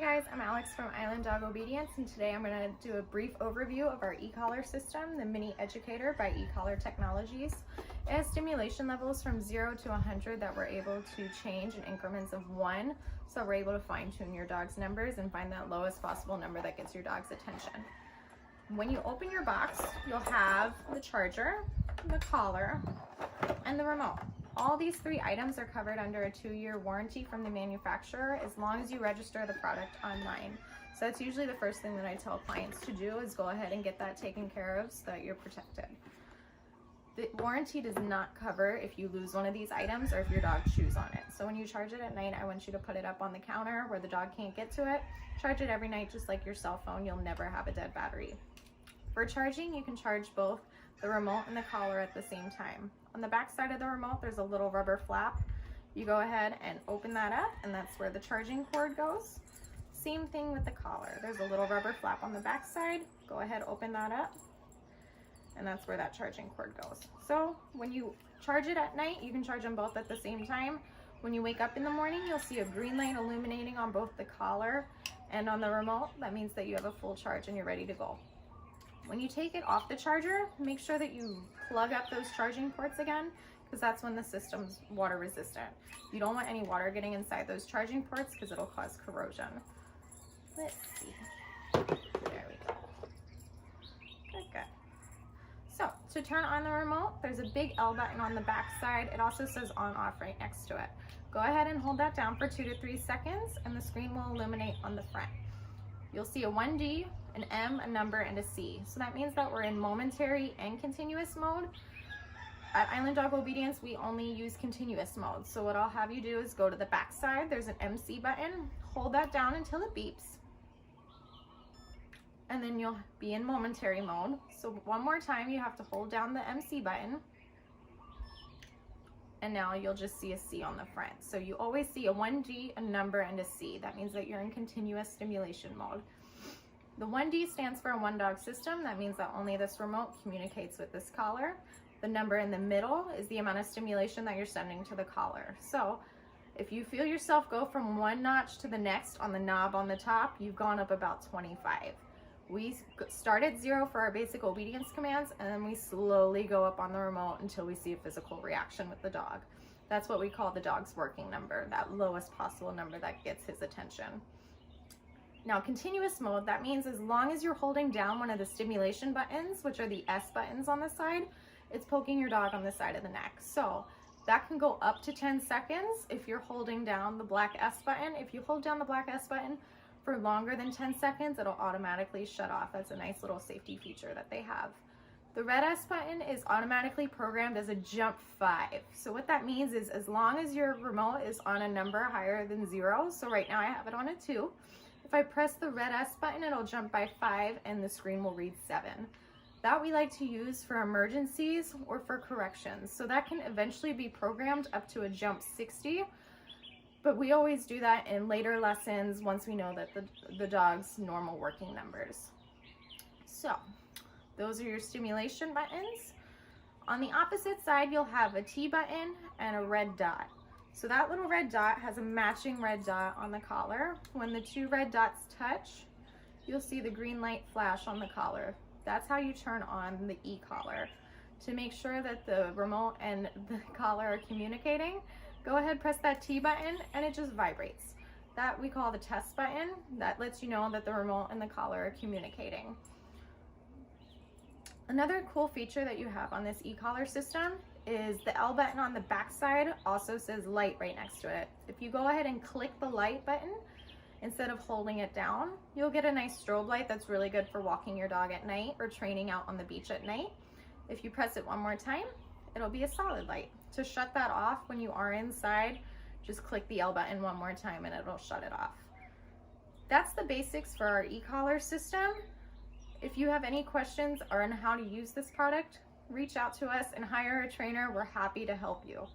guys, I'm Alex from Island Dog Obedience, and today I'm going to do a brief overview of our eCollar system, the Mini Educator by eCollar Technologies. It has stimulation levels from 0 to 100 that we're able to change in increments of 1, so we're able to fine-tune your dog's numbers and find that lowest possible number that gets your dog's attention. When you open your box, you'll have the charger, the collar, and the remote. All these 3 items are covered under a 2-year warranty from the manufacturer as long as you register the product online. So that's usually the first thing that I tell clients to do, is go ahead and get that taken care of so that you're protected. The warranty does not cover if you lose one of these items or if your dog chews on it. So when you charge it at night, I want you to put it up on the counter where the dog can't get to it. Charge it every night just like your cell phone. You'll never have a dead battery. For charging, you can charge both the remote and the collar at the same time. On the back side of the remote, there's a little rubber flap. You go ahead and open that up, and that's where the charging cord goes. Same thing with the collar. There's a little rubber flap on the back side. Go ahead, open that up, and that's where that charging cord goes. So when you charge it at night, you can charge them both at the same time. When you wake up in the morning, you'll see a green light illuminating on both the collar and on the remote. That means that you have a full charge and you're ready to go. When you take it off the charger, make sure that you plug up those charging ports again, because that's when the system's water resistant. You don't want any water getting inside those charging ports because it'll cause corrosion. Let's see. There we go. Good. So to turn on the remote, there's a big L button on the back side. It also says on off right next to it. Go ahead and hold that down for 2 to 3 seconds and the screen will illuminate on the front. You'll see a 1D, an M, a number, and a C. So that means that we're in momentary and continuous mode. At Island Dog Obedience, we only use continuous mode. So what I'll have you do is go to the back side. There's an MC button. Hold that down until it beeps. And then you'll be in momentary mode. So one more time, you have to hold down the MC button. And now you'll just see a C on the front. So you always see a 1G, a number, and a C. That means that you're in continuous stimulation mode. The 1D stands for a one-dog system. That means that only this remote communicates with this collar. The number in the middle is the amount of stimulation that you're sending to the collar. So if you feel yourself go from one notch to the next on the knob on the top, you've gone up about 25. We start at 0 for our basic obedience commands, and then we slowly go up on the remote until we see a physical reaction with the dog. That's what we call the dog's working number, that lowest possible number that gets his attention. Now, continuous mode, that means as long as you're holding down one of the stimulation buttons, which are the S buttons on the side, it's poking your dog on the side of the neck. So that can go up to 10 seconds if you're holding down the black S button. If you hold down the black S button for longer than 10 seconds, it'll automatically shut off. That's a nice little safety feature that they have. The red S button is automatically programmed as a jump 5. So what that means is as long as your remote is on a number higher than 0, so right now I have it on a 2, if I press the red S button, it'll jump by 5 and the screen will read 7. That we like to use for emergencies or for corrections. So that can eventually be programmed up to a jump 60, but we always do that in later lessons once we know that the dog's normal working numbers. So those are your stimulation buttons. On the opposite side, you'll have a T button and a red dot. So that little red dot has a matching red dot on the collar. When the 2 red dots touch, you'll see the green light flash on the collar. That's how you turn on the eCollar. To make sure that the remote and the collar are communicating, go ahead, press that T button, and it just vibrates. That we call the test button. That lets you know that the remote and the collar are communicating. Another cool feature that you have on this eCollar system is the L button on the back side also says light right next to it. If you go ahead and click the light button instead of holding it down, you'll get a nice strobe light that's really good for walking your dog at night or training out on the beach at night. If you press it one more time, it'll be a solid light. To shut that off when you are inside, just click the L button one more time and it'll shut it off. That's the basics for our eCollar system. If you have any questions on how to use this product, reach out to us and hire a trainer. We're happy to help you.